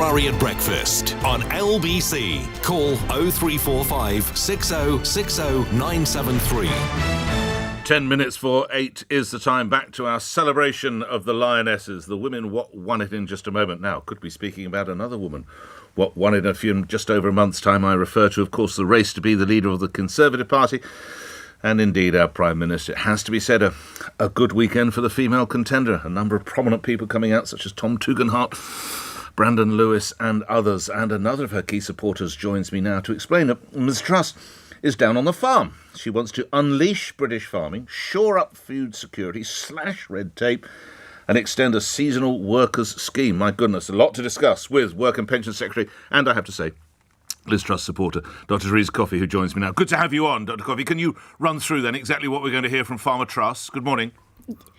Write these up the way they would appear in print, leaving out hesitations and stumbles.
Ferrari at breakfast on LBC. Call 0345 6060 973. 10 minutes for 8 is the time. Back to our celebration of the Lionesses. The women what won it in just a moment. Now, could be speaking about another woman. What won it in just over a month's time. I refer to, of course, the race to be the leader of the Conservative Party. And indeed, our Prime Minister. It has to be said, a good weekend for the female contender. A number of prominent people coming out, such as Tom Tugendhat, Brandon Lewis and others. And another of her key supporters joins me now to explain that Ms Truss is down on the farm. She wants to unleash British farming, shore up food security, slash red tape, and extend a seasonal workers' scheme. My goodness, a lot to discuss with Work and Pension Secretary, and I have to say, Liz Truss supporter, Dr. Thérèse Coffey, who joins me now. Good to have you on, Dr. Coffey. Can you run through then exactly what we're going to hear from Farmer Truss? Good morning.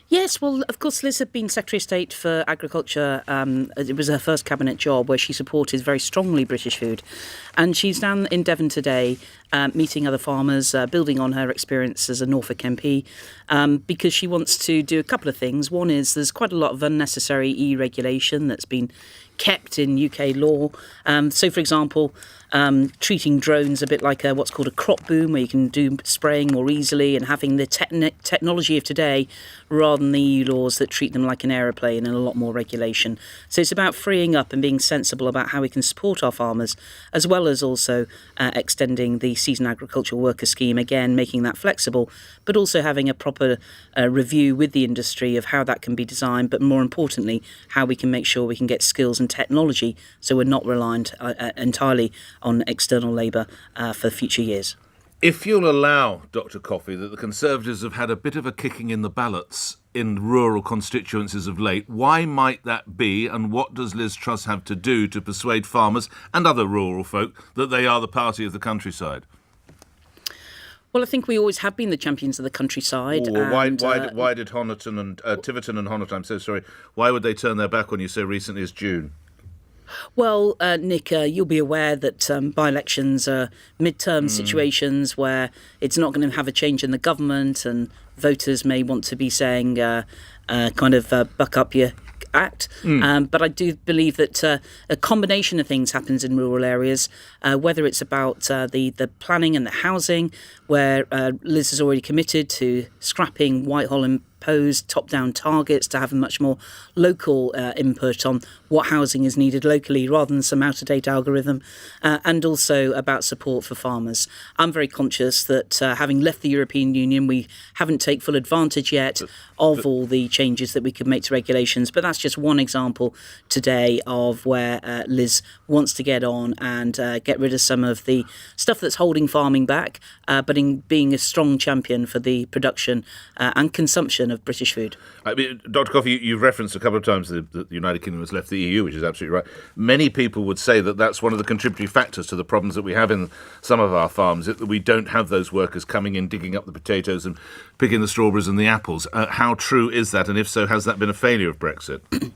Yes, well, of course, Liz had been Secretary of State for Agriculture. It was her first cabinet job where she supported very strongly British food. And she's down in Devon today meeting other farmers, building on her experience as a Norfolk MP, because she wants to do a couple of things. One is there's quite a lot of unnecessary EU regulation that's been kept in UK law. So, for example, treating drones a bit like what's called a crop boom, where you can do spraying more easily, and having the technology of today rather than the EU laws that treat them like an aeroplane and a lot more regulation. So it's about freeing up and being sensible about how we can support our farmers, as well as also extending the season agricultural worker scheme, again, making that flexible, but also having a proper review with the industry of how that can be designed, but more importantly, how we can make sure we can get skills and technology so we're not reliant entirely on external labour for future years. If you'll allow, Dr. Coffey, that the Conservatives have had a bit of a kicking in the ballots in rural constituencies of late, why might that be, and what does Liz Truss have to do to persuade farmers and other rural folk that they are the party of the countryside? Well, I think we always have been the champions of the countryside. Why did Honiton and Tiverton and Honiton, I'm so sorry, why would they turn their back on you so recently as June? Well, Nick, you'll be aware that by-elections are midterm situations where it's not going to have a change in the government, and voters may want to be saying, buck up your act. But I do believe that a combination of things happens in rural areas, whether it's about the planning and the housing, where Liz has already committed to scrapping Whitehall imposed top-down targets to have a much more local input on what housing is needed locally rather than some out-of-date algorithm, and also about support for farmers. I'm very conscious that having left the European Union, we haven't taken full advantage yet of all the changes that we could make to regulations, but that's just one example today of where Liz wants to get on and get rid of some of the stuff that's holding farming back, but in being a strong champion for the production and consumption of British food. I mean, Dr. Coffey, you've referenced a couple of times that the United Kingdom has left the EU, which is absolutely right. Many people would say that that's one of the contributory factors to the problems that we have in some of our farms, that we don't have those workers coming in, digging up the potatoes and picking the strawberries and the apples. How true is that? And if so, has that been a failure of Brexit?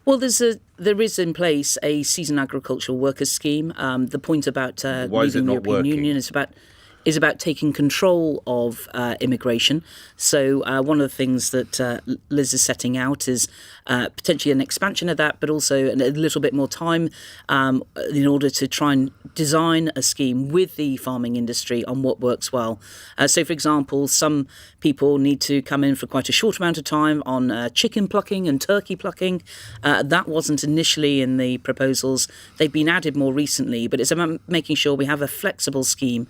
Well, there is in place a season agricultural workers scheme. The point about leaving the European Union is about taking control of immigration. So one of the things that Liz is setting out is potentially an expansion of that, but also a little bit more time in order to try and design a scheme with the farming industry on what works well. So, for example, some people need to come in for quite a short amount of time on chicken plucking and turkey plucking. That wasn't initially in the proposals. They've been added more recently, but it's about making sure we have a flexible scheme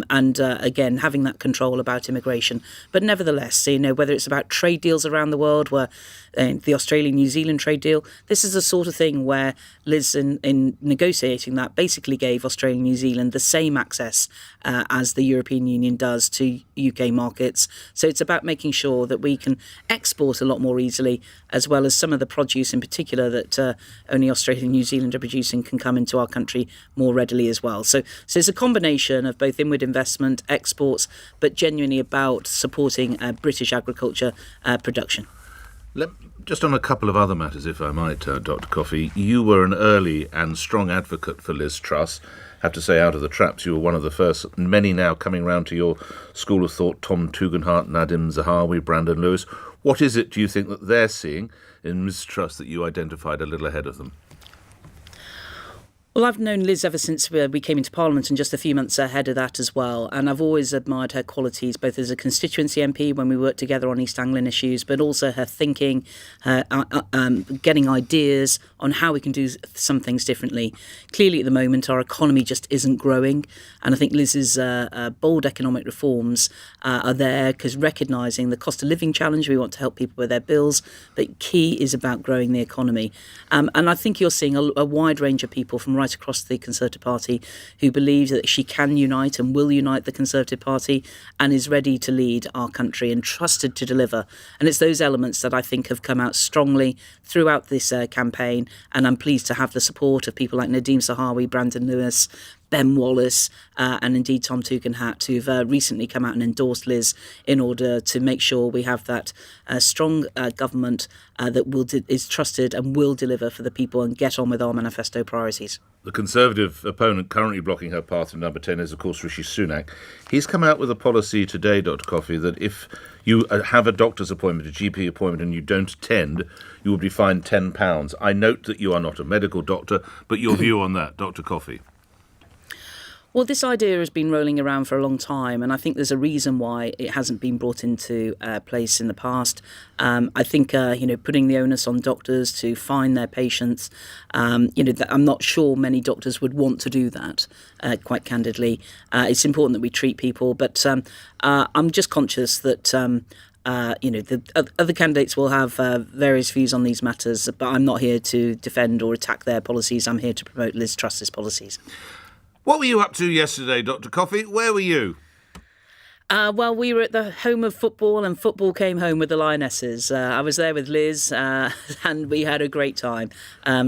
and again, having that control about immigration. But nevertheless, whether it's about trade deals around the world, where the Australia-New Zealand trade deal, this is the sort of thing where Liz, in negotiating that, basically gave Australia and New Zealand the same access as the European Union does to UK markets. So it's about making sure that we can export a lot more easily, as well as some of the produce in particular that only Australia and New Zealand are producing can come into our country more readily as well. So it's a combination of both inward investment, exports, but genuinely about supporting British agriculture production. Just on a couple of other matters, if I might, Dr. Coffey, you were an early and strong advocate for Liz Truss. Have to say, out of the traps, you were one of the first. Many now coming round to your school of thought: Tom Tugendhat, Nadim Zahawi, Brandon Lewis. What is it, do you think, that they're seeing in Ms Truss that you identified a little ahead of them? Well, I've known Liz ever since we came into Parliament, and just a few months ahead of that as well. And I've always admired her qualities, both as a constituency MP when we worked together on East Anglian issues, but also her thinking, her getting ideas on how we can do some things differently. Clearly, at the moment, our economy just isn't growing. And I think Liz's bold economic reforms are there because recognising the cost of living challenge, we want to help people with their bills. But key is about growing the economy. And I think you're seeing a wide range of people from right across the Conservative Party who believe that she can unite and will unite the Conservative Party and is ready to lead our country and trusted to deliver. And it's those elements that I think have come out strongly throughout this campaign, and I'm pleased to have the support of people like Nadeem Sahawi, Brandon Lewis, Ben Wallace, and indeed Tom Tugendhat, who've recently come out and endorsed Liz in order to make sure we have that strong government that is trusted and will deliver for the people and get on with our manifesto priorities. The Conservative opponent currently blocking her path in number 10 is, of course, Rishi Sunak. He's come out with a policy today, Dr. Coffey, that if you have a doctor's appointment, a GP appointment, and you don't attend, you will be fined £10. I note that you are not a medical doctor, but your view on that, Dr. Coffey? Well, this idea has been rolling around for a long time, and I think there's a reason why it hasn't been brought into place in the past. I think, putting the onus on doctors to fine their patients, I'm not sure many doctors would want to do that, quite candidly. It's important that we treat people, but I'm just conscious that the other candidates will have various views on these matters, but I'm not here to defend or attack their policies. I'm here to promote Liz Truss's policies. What were you up to yesterday, Dr. Coffey? Where were you? Well, we were at the home of football, and football came home with the Lionesses. I was there with Liz, and we had a great time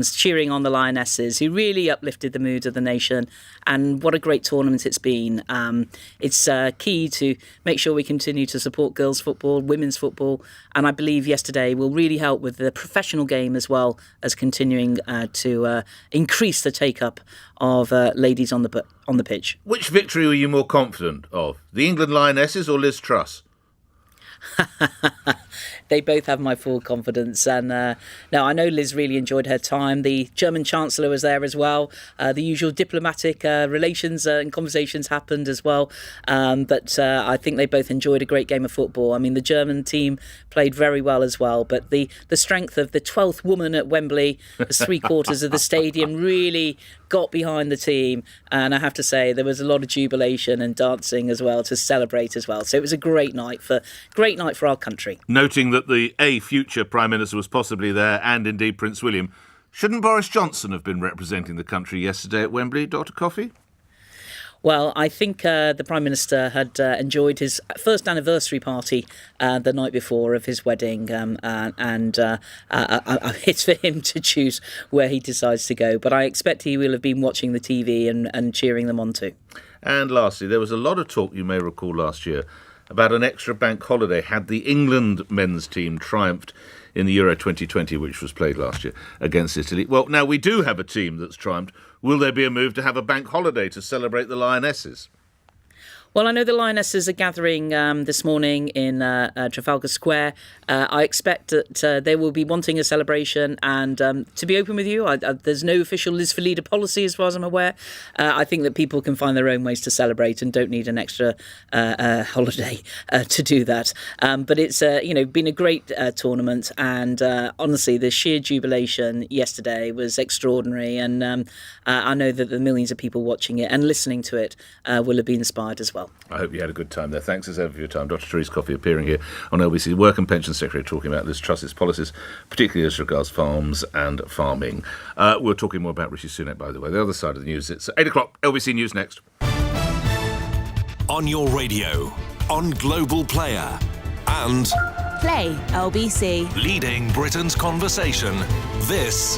cheering on the Lionesses, who really uplifted the mood of the nation. And what a great tournament it's been. It's key to make sure we continue to support girls' football, women's football, and I believe yesterday will really help with the professional game as well as continuing to increase the take-up of ladies on the pitch. Which victory were you more confident of, the England Lionesses or Liz Truss? They both have my full confidence, and I know Liz really enjoyed her time. The German Chancellor was there as well. The usual diplomatic relations and conversations happened as well, but I think they both enjoyed a great game of football. I mean, the German team played very well as well, but the strength of the 12th woman at Wembley, as 3/4 of the stadium really got behind the team, and I have to say there was a lot of jubilation and dancing as well to celebrate as well. So it was a great night for our country. Noting that the future Prime Minister was possibly there, and indeed Prince William, shouldn't Boris Johnson have been representing the country yesterday at Wembley, Dr. Coffey? Well, I think the Prime Minister had enjoyed his first anniversary party the night before of his wedding, and it's for him to choose where he decides to go. But I expect he will have been watching the TV and cheering them on too. And lastly, there was a lot of talk, you may recall, last year about an extra bank holiday had the England men's team triumphed in the Euro 2020, which was played last year against Italy. Well, now we do have a team that's triumphed. Will there be a move to have a bank holiday to celebrate the Lionesses? Well, I know the Lionesses are gathering this morning in Trafalgar Square. I expect that they will be wanting a celebration. And to be open with you, there's no official Liz for Leader policy as far as I'm aware. I think that people can find their own ways to celebrate and don't need an extra holiday to do that. But it's been a great tournament. And honestly, the sheer jubilation yesterday was extraordinary. And I know that the millions of people watching it and listening to it will have been inspired as well. I hope you had a good time there. Thanks as ever for your time. Dr. Thérèse Coffey appearing here on LBC Work and Pension Secretary, talking about Liz Truss's policies, particularly as regards farms and farming. We're talking more about Rishi Sunak, by the way. The other side of the news, it's 8 o'clock. LBC News next. On your radio, on Global Player, and Play LBC. leading Britain's conversation. This